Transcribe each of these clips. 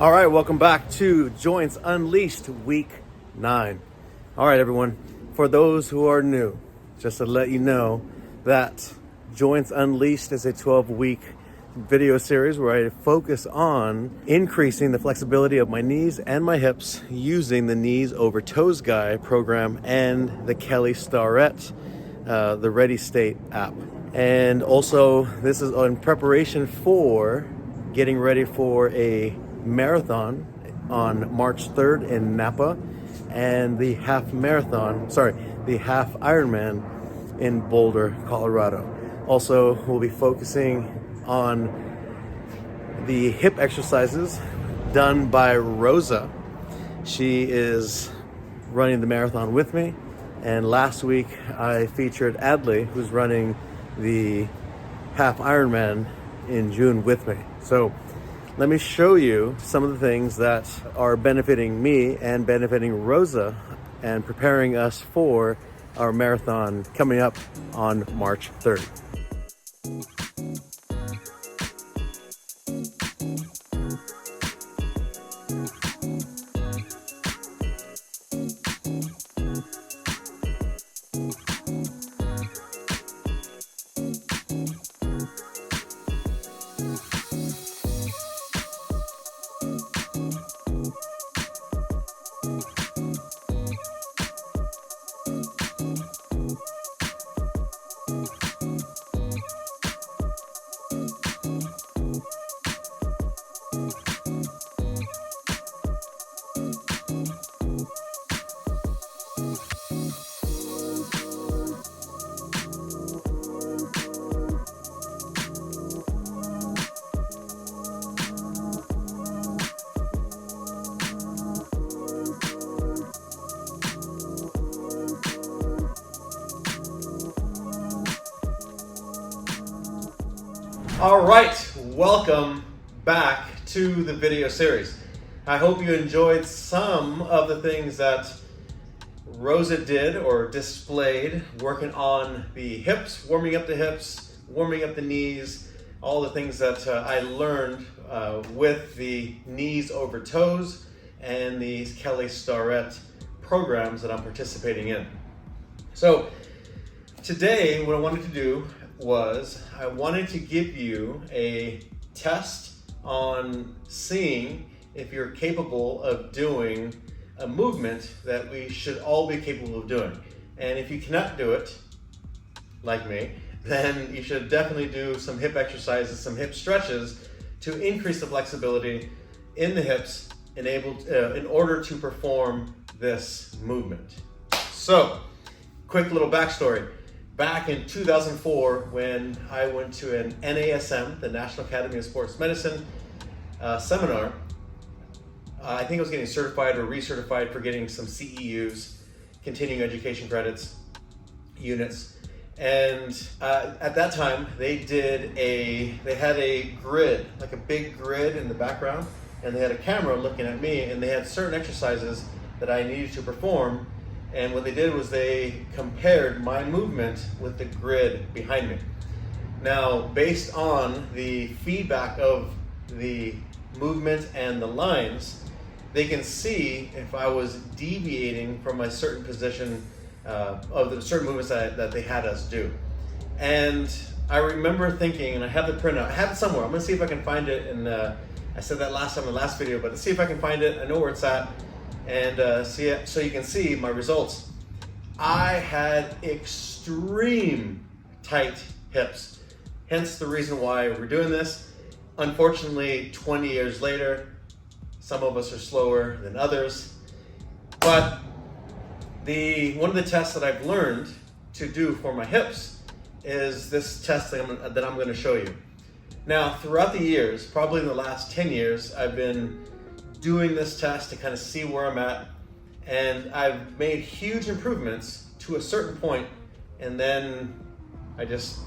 All right, welcome back to Joints Unleashed Week 9. All right, everyone, for those who are new, just to let you know that Joints Unleashed is a 12-week video series where I focus on increasing the flexibility of my knees and my hips using the Knees Over Toes Guy program and the Kelly Starrett, the Ready State app. And also, this is in preparation for getting ready for a marathon on March 3rd in Napa and the half Ironman in Boulder, Colorado. Also, we'll be focusing on the hip exercises done by Rosa. She is running the marathon with me, and last week I featured Adley, who's running the half Ironman in June with me. So let me show you some of the things that are benefiting me and benefiting Rosa and preparing us for our marathon coming up on March 3rd. All right, welcome back to the video series. I hope you enjoyed some of the things that Rosa did or displayed, working on the hips, warming up the hips, warming up the knees, all the things that I learned with the Knees Over Toes and the Kelly Starrett programs that I'm participating in. So today, what I wanted to do was I wanted to give you a test on seeing if you're capable of doing a movement that we should all be capable of doing. And if you cannot do it, like me, then you should definitely do some hip exercises, some hip stretches to increase the flexibility in the hips in order to perform this movement. So, quick little backstory. Back in 2004, when I went to an NASM, the National Academy of Sports Medicine seminar, I think I was getting certified or recertified for getting some CEUs, continuing education credits, units. And at that time, they had a grid, like a big grid in the background, and they had a camera looking at me, and they had certain exercises that I needed to perform. And what they did was they compared my movement with the grid behind me. Now, based on the feedback of the movement and the lines, they can see if I was deviating from a certain position of the certain movements that they had us do. And I remember thinking, and I have the printout, I have it somewhere. I'm gonna see if I can find it. And I said that last time in the last video, but let's see if I can find it. I know where it's at. And see it, so you can see my results. I had extreme tight hips, hence the reason why we're doing this. Unfortunately, 20 years later, some of us are slower than others, but one of the tests that I've learned to do for my hips is this test that I'm going to show you. Now, throughout the years, probably in the last 10 years, I've been doing this test to kind of see where I'm at, and I've made huge improvements to a certain point, and then I guess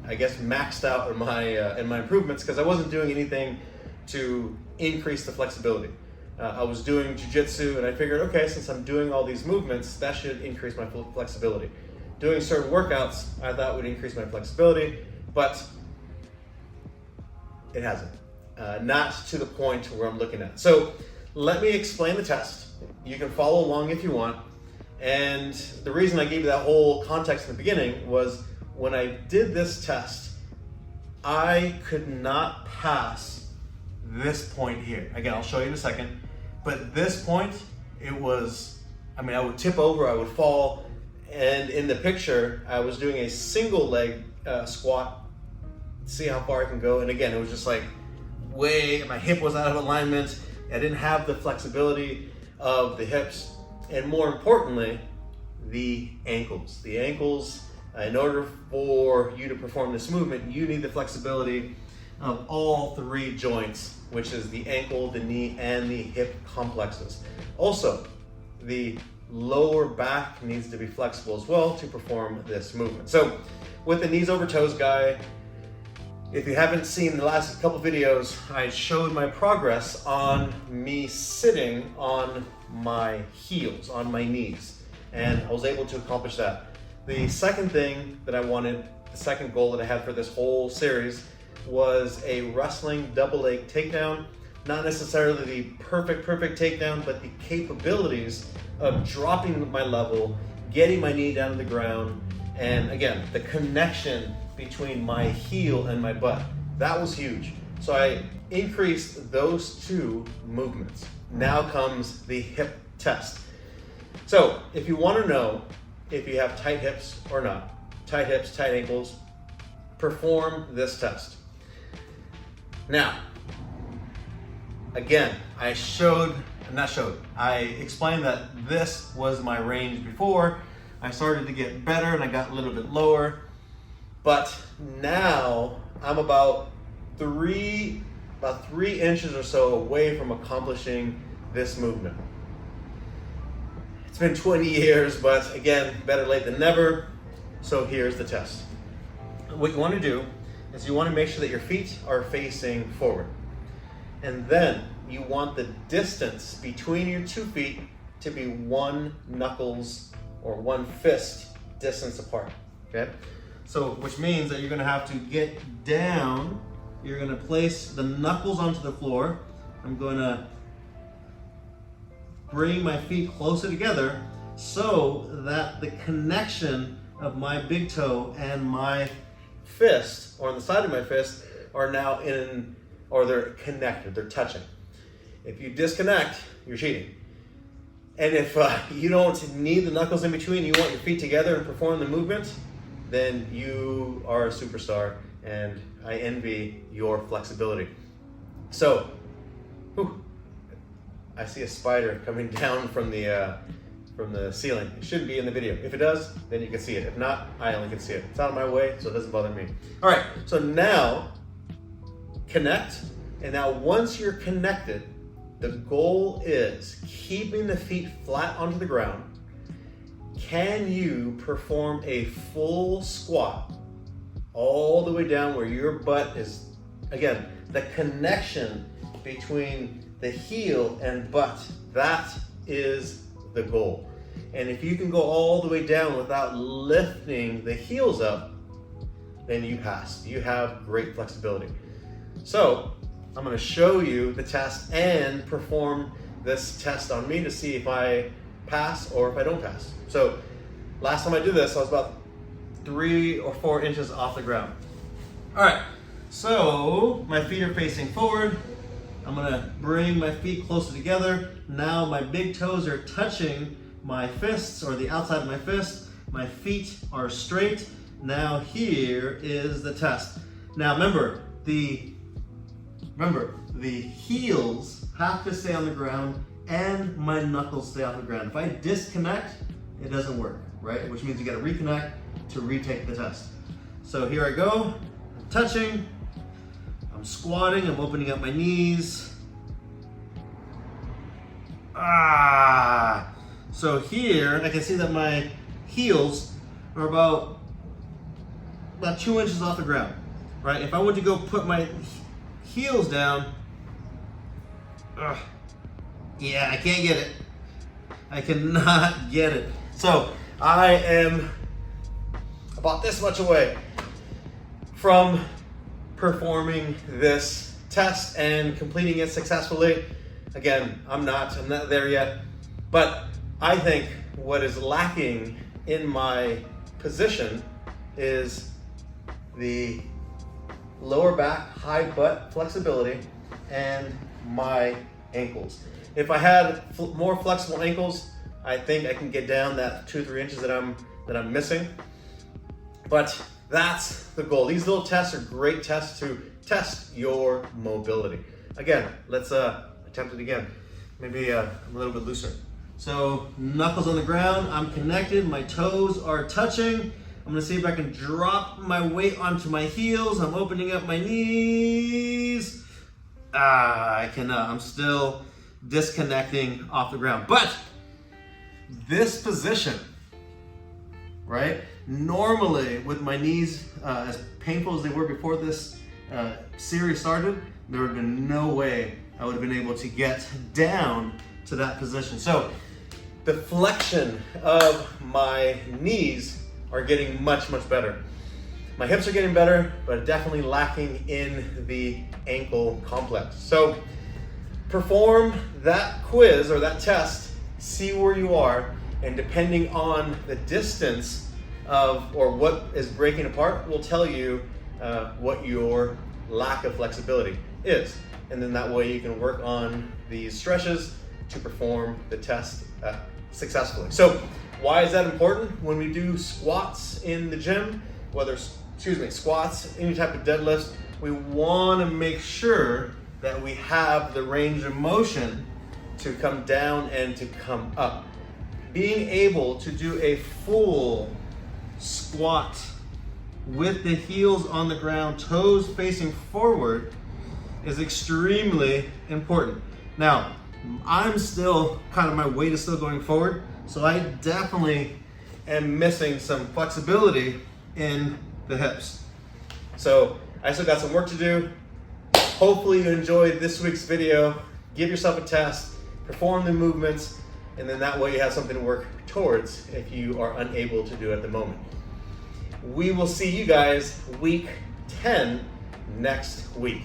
maxed out in my improvements because I wasn't doing anything to increase the flexibility. I was doing jiu-jitsu, and I figured, okay, since I'm doing all these movements, that should increase my flexibility. Doing certain workouts, I thought would increase my flexibility, but it hasn't. not to the point where I'm looking at. So let me explain the test. You can follow along if you want. And the reason I gave you that whole context in the beginning was when I did this test, I could not pass this point here. Again, I'll show you in a second. But this point, it was, I mean, I would tip over, I would fall. And in the picture, I was doing a single leg squat, see how far I can go. And again, it was just like my hip was out of alignment. I didn't have the flexibility of the hips. And more importantly, the ankles. The ankles, in order for you to perform this movement, you need the flexibility of all three joints, which is the ankle, the knee, and the hip complexes. Also, the lower back needs to be flexible as well to perform this movement. So with the knees over toes guy, if you haven't seen the last couple videos, I showed my progress on me sitting on my heels, on my knees, and I was able to accomplish that. The second thing that I wanted, the second goal that I had for this whole series was a wrestling double leg takedown. Not necessarily the perfect takedown, but the capabilities of dropping my level, getting my knee down to the ground, and again, the connection between my heel and my butt. That was huge. So I increased those two movements. Now comes the hip test. So if you want to know if you have tight hips or not, tight hips, tight ankles, perform this test. Now, again, I explained that this was my range before. I started to get better and I got a little bit lower, but now I'm about 3 inches or so away from accomplishing this movement. It's been 20 years, but again, better late than never. So here's the test. What you want to do is you want to make sure that your feet are facing forward. And then you want the distance between your 2 feet to be 1 knuckles or 1 fist distance apart, okay? So, which means that you're gonna have to get down, you're gonna place the knuckles onto the floor. I'm gonna bring my feet closer together so that the connection of my big toe and my fist, or on the side of my fist, are now they're connected, they're touching. If you disconnect, you're cheating. And if you don't need the knuckles in between, you want your feet together and perform the movement, then you are a superstar, and I envy your flexibility. So, I see a spider coming down from the ceiling. It shouldn't be in the video. If it does, then you can see it. If not, I only can see it. It's out of my way, so it doesn't bother me. All right, so now connect, and now once you're connected, the goal is keeping the feet flat onto the ground. Can you perform a full squat all the way down where your butt is, again, the connection between the heel and butt, that is the goal. And if you can go all the way down without lifting the heels up, then you pass. You have great flexibility. So I'm going to show you the test and perform this test on me to see if I pass or if I don't pass. So last time I did this, I was about 3 or 4 inches off the ground. All right, so my feet are facing forward. I'm gonna bring my feet closer together. Now my big toes are touching my fists, or the outside of my fist. My feet are straight. Now here is the test. Now remember, the heels have to stay on the ground and my knuckles stay off the ground. If I disconnect, it doesn't work, right? Which means you gotta reconnect to retake the test. So here I go, I'm touching, I'm squatting, I'm opening up my knees. So here, I can see that my heels are about 2 inches off the ground, right? If I were to go put my heels down, yeah, I can't get it. I cannot get it. So I am about this much away from performing this test and completing it successfully. Again, I'm not there yet, but I think what is lacking in my position is the lower back, high butt flexibility and my ankles. If I had more flexible ankles, I think I can get down that 2-3 inches that I'm missing. But that's the goal. These little tests are great tests to test your mobility. Again, let's attempt it again. Maybe a little bit looser. So knuckles on the ground, I'm connected, my toes are touching. I'm gonna see if I can drop my weight onto my heels. I'm opening up my knees. I cannot, I'm still disconnecting off the ground. But this position, right? Normally with my knees as painful as they were before this series started, there would have been no way I would have been able to get down to that position. So the flexion of my knees are getting much, much better. My hips are getting better, but definitely lacking in the ankle complex. So perform that quiz or that test, see where you are, and depending on the distance of or what is breaking apart will tell you what your lack of flexibility is. And then that way you can work on these stretches to perform the test successfully. So why is that important? When we do squats in the gym, whether, squats, any type of deadlifts, we want to make sure that we have the range of motion to come down and to come up. Being able to do a full squat with the heels on the ground, toes facing forward, is extremely important. Now, I'm still my weight is still going forward, so I definitely am missing some flexibility in the hips. So I still got some work to do. Hopefully you enjoyed this week's video. Give yourself a test, perform the movements, and then that way you have something to work towards if you are unable to do it at the moment. We will see you guys week 10 next week.